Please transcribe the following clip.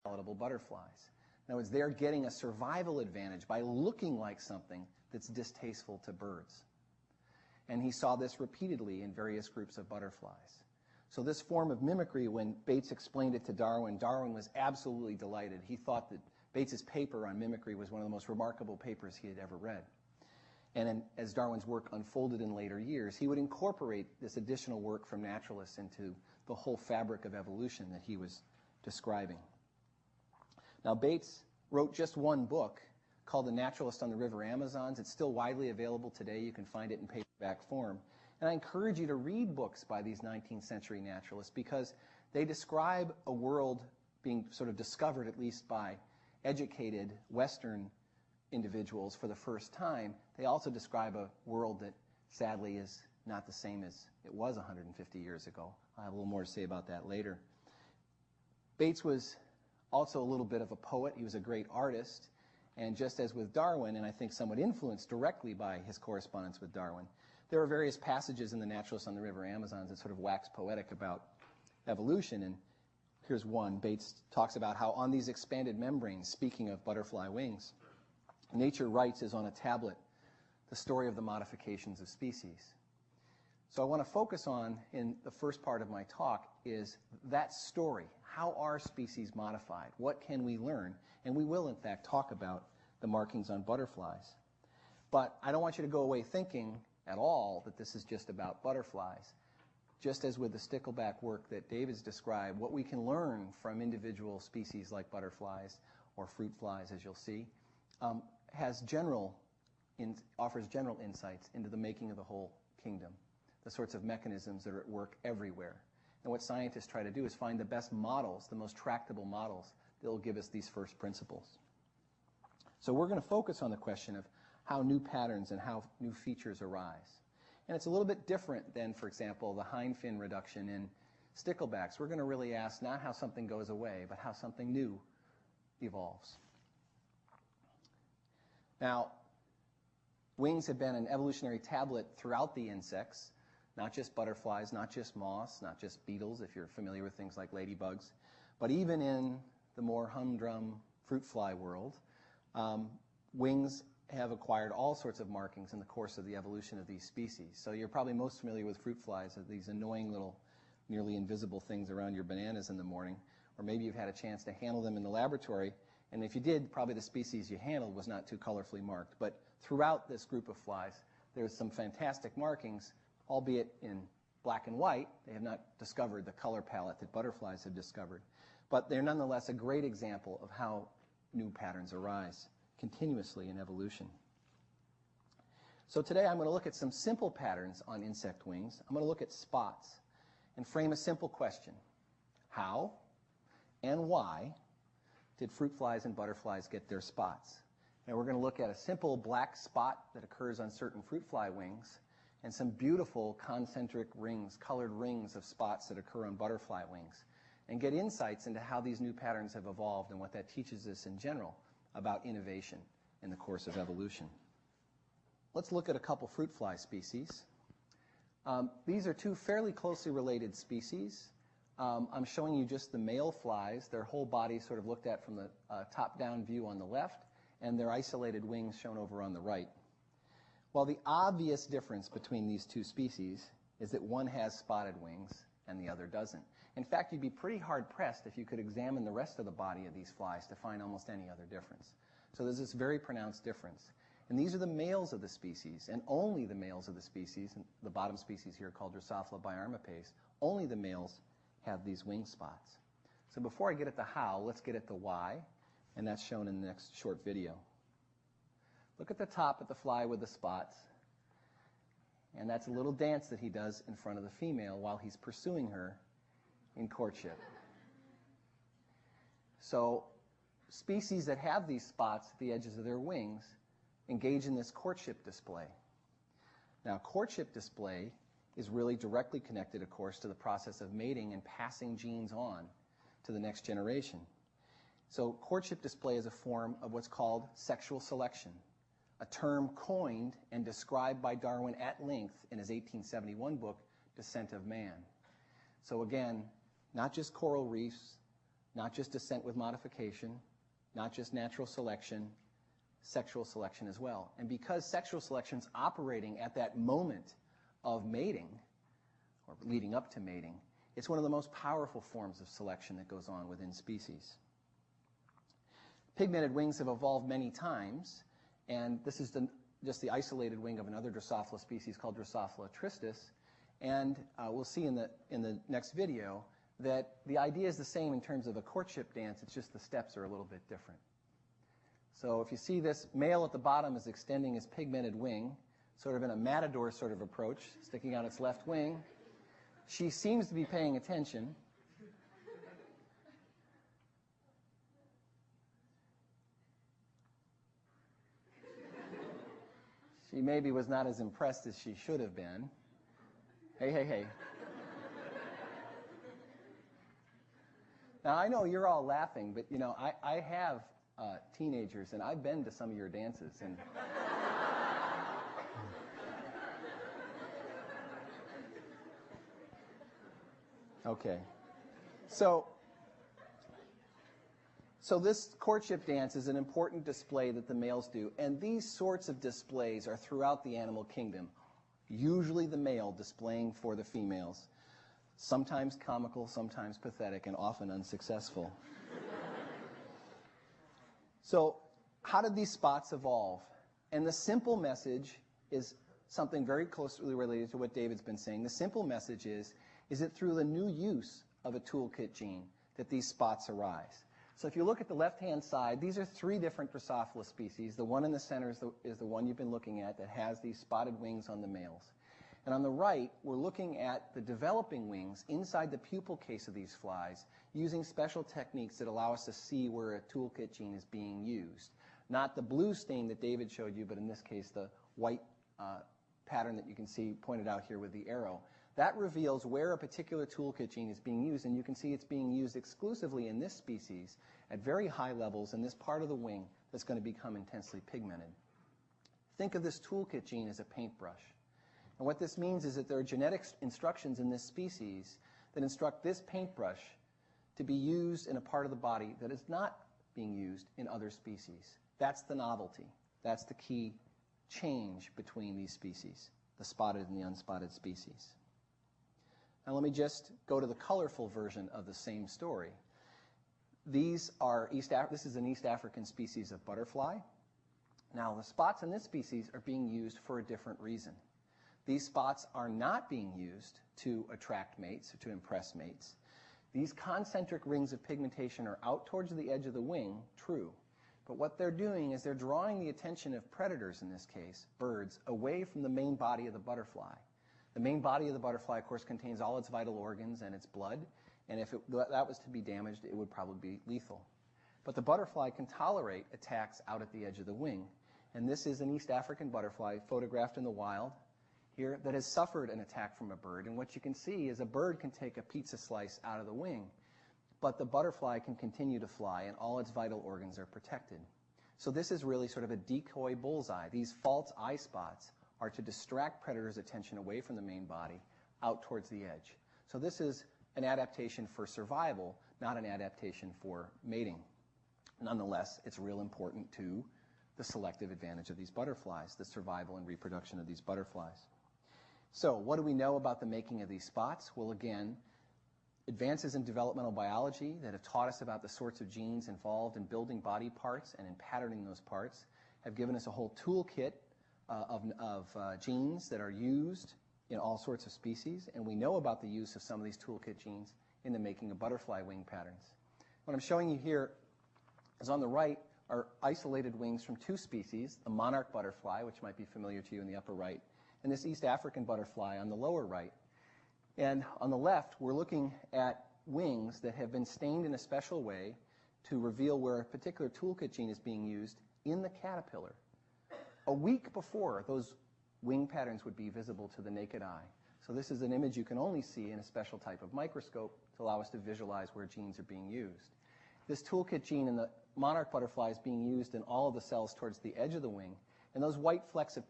palatable butterflies. In other words, they're getting a survival advantage by looking like something that's distasteful to birds. And he saw this repeatedly in various groups of butterflies. So this form of mimicry, when Bates explained it to Darwin, Darwin was absolutely delighted. He thought that Bates's paper on mimicry was one of the most remarkable papers he had ever read. And then, as Darwin's work unfolded in later years, he would incorporate this additional work from naturalists into the whole fabric of evolution that he was describing. Now, Bates wrote just one book called The Naturalist on the River Amazons. It's still widely available today. You can find it in paperback form. And I encourage you to read books by these 19th century naturalists because they describe a world being sort of discovered, at least by educated Western individuals for the first time. They also describe a world that sadly is not the same as it was 150 years ago. I'll have a little more to say about that later. Bates was also a little bit of a poet. He was a great artist. And just as with Darwin, and I think somewhat influenced directly by his correspondence with Darwin, there are various passages in The Naturalist on the River Amazons that sort of wax poetic about evolution. And here's one. Bates talks about how on these expanded membranes, speaking of butterfly wings, nature writes as on a tablet the story of the modifications of species. So I want to focus on, in the first part of my talk, is that story. How are species modified? What can we learn? And we will, in fact, talk about the markings on butterflies. But I don't want you to go away thinking at all that this is just about butterflies. Just as with the stickleback work that David's described, what we can learn from individual species like butterflies or fruit flies, as you'll see, offers general insights into the making of the whole kingdom, the sorts of mechanisms that are at work everywhere. And what scientists try to do is find the best models, the most tractable models that will give us these first principles. So we're going to focus on the question of how new patterns and how new features arise. And it's a little bit different than, for example, the hind fin reduction in sticklebacks. We're going to really ask not how something goes away, but how something new evolves. Now, wings have been an evolutionary tablet throughout the insects, not just butterflies, not just moths, not just beetles, if you're familiar with things like ladybugs, but even in the more humdrum fruit fly world, wings have acquired all sorts of markings in the course of the evolution of these species. So you're probably most familiar with fruit flies, these annoying little nearly invisible things around your bananas in the morning, or maybe you've had a chance to handle them in the laboratory, and if you did, probably the species you handled was not too colorfully marked. But throughout this group of flies, there's some fantastic markings, albeit in black and white. They have not discovered the color palette that butterflies have discovered. But they're nonetheless a great example of how new patterns arise continuously in evolution. So today I'm going to look at some simple patterns on insect wings. I'm going to look at spots and frame a simple question. How and why did fruit flies and butterflies get their spots? And we're going to look at a simple black spot that occurs on certain fruit fly wings and some beautiful concentric rings, colored rings of spots that occur on butterfly wings, and get insights into how these new patterns have evolved and what that teaches us in general about innovation in the course of evolution. Let's look at a couple fruit fly species. These are two fairly closely related species. I'm showing you just the male flies, their whole body sort of looked at from the top-down view on the left, and their isolated wings shown over on the right. Well, the obvious difference between these two species is that one has spotted wings and the other doesn't. In fact, you'd be pretty hard-pressed if you could examine the rest of the body of these flies to find almost any other difference. So there's this very pronounced difference. And these are the males of the species, and only the males of the species, and the bottom species here called Drosophila biarmipes, only the males have these wing spots. So before I get at the how, let's get at the why, and that's shown in the next short video. Look at the top at the fly with the spots, and that's a little dance that he does in front of the female while he's pursuing her in courtship. So species that have these spots at the edges of their wings engage in this courtship display. Now, courtship display is really directly connected, of course, to the process of mating and passing genes on to the next generation. So courtship display is a form of what's called sexual selection, a term coined and described by Darwin at length in his 1871 book, Descent of Man. So again, not just coral reefs, not just descent with modification, not just natural selection, sexual selection as well. And because sexual selection is operating at that moment of mating, or leading up to mating, it's one of the most powerful forms of selection that goes on within species. Pigmented wings have evolved many times, and this is just the isolated wing of another Drosophila species called Drosophila tristis. And we'll see in the next video that the idea is the same in terms of a courtship dance, it's just the steps are a little bit different. So if you see this male at the bottom is extending his pigmented wing, sort of in a matador sort of approach, sticking out its left wing. She seems to be paying attention. She maybe was not as impressed as she should have been. Hey, hey, hey. Now, I know you're all laughing, but, you know, I have teenagers, and I've been to some of your dances. And okay. So this courtship dance is an important display that the males do, and these sorts of displays are throughout the animal kingdom, usually the male displaying for the females, sometimes comical, sometimes pathetic, and often unsuccessful. So how did these spots evolve? And the simple message is something very closely related to what David's been saying. The simple message is it through the new use of a toolkit gene that these spots arise. So if you look at the left-hand side, these are 3 different Drosophila species. The one in the center is the one you've been looking at that has these spotted wings on the males. And on the right, we're looking at the developing wings inside the pupal case of these flies using special techniques that allow us to see where a toolkit gene is being used. Not the blue stain that David showed you, but in this case, the white pattern that you can see pointed out here with the arrow. That reveals where a particular toolkit gene is being used, and you can see it's being used exclusively in this species at very high levels in this part of the wing that's going to become intensely pigmented. Think of this toolkit gene as a paintbrush. And what this means is that there are genetic instructions in this species that instruct this paintbrush to be used in a part of the body that is not being used in other species. That's the novelty. That's the key change between these species, the spotted and the unspotted species. Now let me just go to the colorful version of the same story. This is an East African species of butterfly. Now the spots in this species are being used for a different reason. These spots are not being used to attract mates or to impress mates. These concentric rings of pigmentation are out towards the edge of the wing, true. But what they're doing is they're drawing the attention of predators, in this case, birds, away from the main body of the butterfly. The main body of the butterfly, of course, contains all its vital organs and its blood, and if that was to be damaged, it would probably be lethal. But the butterfly can tolerate attacks out at the edge of the wing, and this is an East African butterfly photographed in the wild here that has suffered an attack from a bird, and what you can see is a bird can take a pizza slice out of the wing, but the butterfly can continue to fly, and all its vital organs are protected. So this is really sort of a decoy bullseye. These false eye spots are to distract predators' attention away from the main body, out towards the edge. So this is an adaptation for survival, not an adaptation for mating. Nonetheless, it's real important to the selective advantage of these butterflies, the survival and reproduction of these butterflies. So what do we know about the making of these spots? Well, again, advances in developmental biology that have taught us about the sorts of genes involved in building body parts and in patterning those parts have given us a whole toolkit of genes that are used in all sorts of species, and we know about the use of some of these toolkit genes in the making of butterfly wing patterns. What I'm showing you here is on the right are isolated wings from 2 species, the monarch butterfly, which might be familiar to you in the upper right, and this East African butterfly on the lower right. And on the left, we're looking at wings that have been stained in a special way to reveal where a particular toolkit gene is being used in the caterpillar. A week before, those wing patterns would be visible to the naked eye. So this is an image you can only see in a special type of microscope to allow us to visualize where genes are being used. This toolkit gene in the monarch butterfly is being used in all of the cells towards the edge of the wing, and those white flecks of